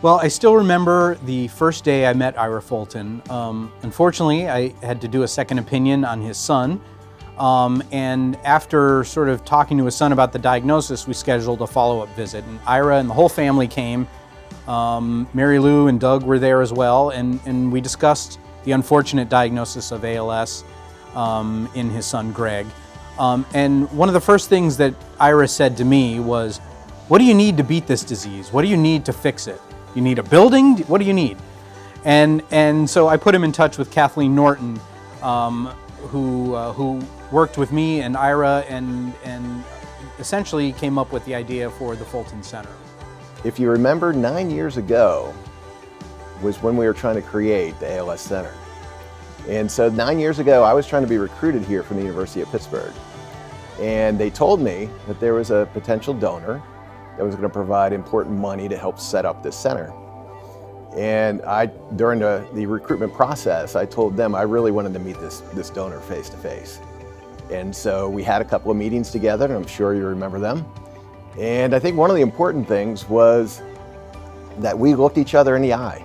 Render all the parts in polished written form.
Well, I still remember the first day I met Ira Fulton. Unfortunately, I had to do a second opinion on his son. And after sort of talking to his son about the diagnosis, we scheduled a follow-up visit. And Ira and the whole family came. Mary Lou and Doug were there as well. And we discussed the unfortunate diagnosis of ALS in his son, Greg. And one of the first things that Ira said to me was, "What do you need to beat this disease? What do you need to fix it? You need a building? What do you need?" And so I put him in touch with Kathleen Norton, who worked with me and Ira and essentially came up with the idea for the Fulton Center. If you remember, 9 years ago was when we were trying to create the ALS Center. And so 9 years ago, I was trying to be recruited here from the University of Pittsburgh. And they told me that there was a potential donor that was going to provide important money to help set up this center. And during the recruitment process, I told them I really wanted to meet this donor face to face. And so we had a couple of meetings together, and I'm sure you remember them. And I think one of the important things was that we looked each other in the eye.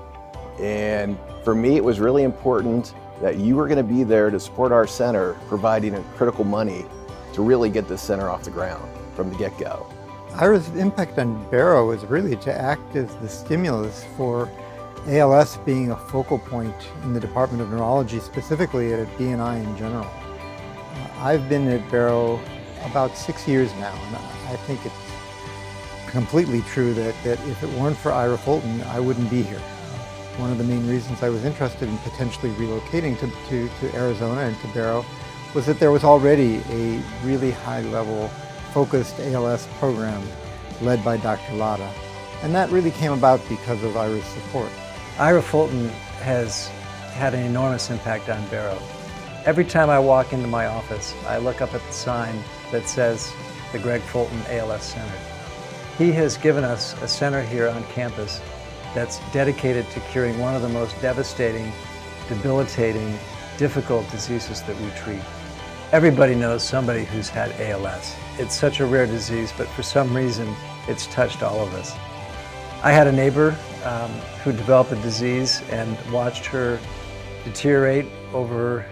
And for me, it was really important that you were going to be there to support our center, providing critical money to really get this center off the ground from the get-go. Ira's impact on Barrow is really to act as the stimulus for ALS being a focal point in the Department of Neurology, specifically at BNI in general. I've been at Barrow about 6 years now, and I think it's completely true that if it weren't for Ira Fulton, I wouldn't be here. One of the main reasons I was interested in potentially relocating to Arizona and to Barrow was that there was already a really high-level focused ALS program led by Dr. Lawton. And that really came about because of Ira's support. Ira Fulton has had an enormous impact on Barrow. Every time I walk into my office, I look up at the sign that says the Greg Fulton ALS Center. He has given us a center here on campus that's dedicated to curing one of the most devastating, debilitating, difficult diseases that we treat. Everybody knows somebody who's had ALS. It's such a rare disease, but for some reason, it's touched all of us. I had a neighbor who developed the disease and watched her deteriorate over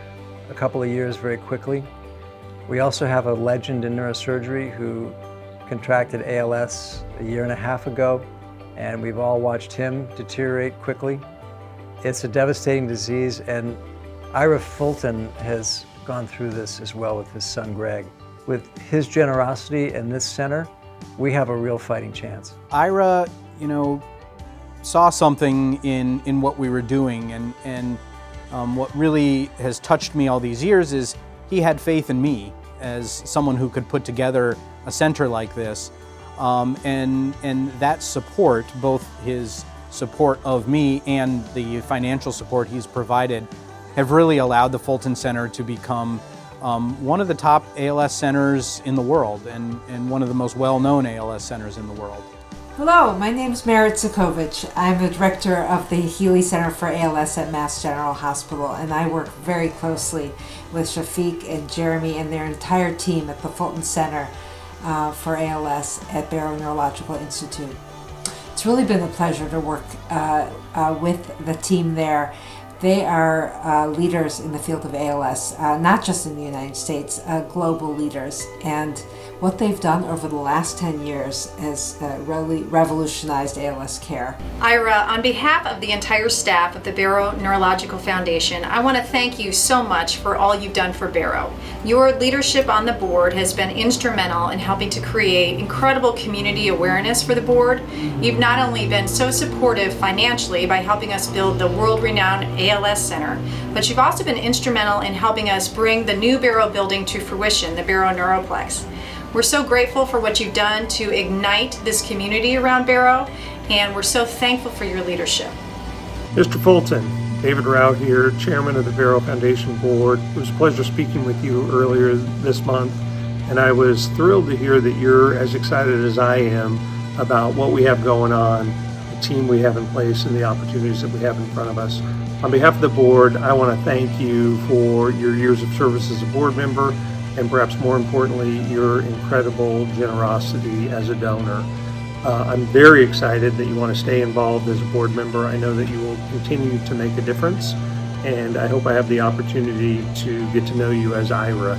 a couple of years very quickly. We also have a legend in neurosurgery who contracted ALS a year and a half ago, and we've all watched him deteriorate quickly. It's a devastating disease, and Ira Fulton has gone through this as well with his son Greg. With his generosity and this center, we have a real fighting chance. Ira, saw something in what we were doing, and what really has touched me all these years is he had faith in me as someone who could put together a center like this, and that support, both his support of me and the financial support he's provided, have really allowed the Fulton Center to become one of the top ALS centers in the world and one of the most well-known ALS centers in the world. Hello, my name is Merit Sokovich. I'm the director of the Healy Center for ALS at Mass General Hospital, and I work very closely with Shafiq and Jeremy and their entire team at the Fulton Center for ALS at Barrow Neurological Institute. It's really been a pleasure to work with the team there. They are leaders in the field of ALS, not just in the United States, global leaders. And what they've done over the last 10 years has really revolutionized ALS care. Ira, on behalf of the entire staff of the Barrow Neurological Foundation, I want to thank you so much for all you've done for Barrow. Your leadership on the board has been instrumental in helping to create incredible community awareness for the board. You've not only been so supportive financially by helping us build the world-renowned ALS Center, but you've also been instrumental in helping us bring the new Barrow building to fruition, the Barrow Neuroplex. We're so grateful for what you've done to ignite this community around Barrow, and we're so thankful for your leadership. Mr. Fulton, David Rauch here, Chairman of the Barrow Foundation Board. It was a pleasure speaking with you earlier this month, and I was thrilled to hear that you're as excited as I am about what we have going on, the team we have in place, and the opportunities that we have in front of us. On behalf of the board, I want to thank you for your years of service as a board member, and perhaps more importantly, your incredible generosity as a donor. I'm very excited that you want to stay involved as a board member. I know that you will continue to make a difference, and I hope I have the opportunity to get to know you as Ira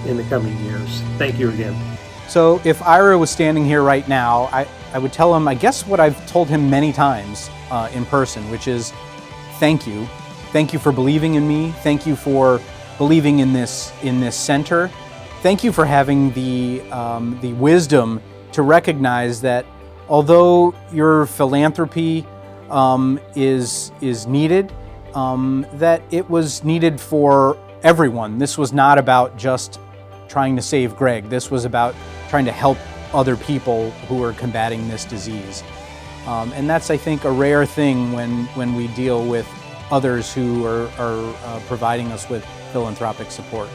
in the coming years. Thank you again. So if Ira was standing here right now, I would tell him, I guess what I've told him many times in person, which is thank you. Thank you for believing in me. Thank you for believing in this center. Thank you for having the wisdom to recognize that although your philanthropy is needed, that it was needed for everyone. This was not about just trying to save Greg. This was about trying to help other people who are combating this disease. And that's, I think, a rare thing when we deal with others who are providing us with philanthropic support.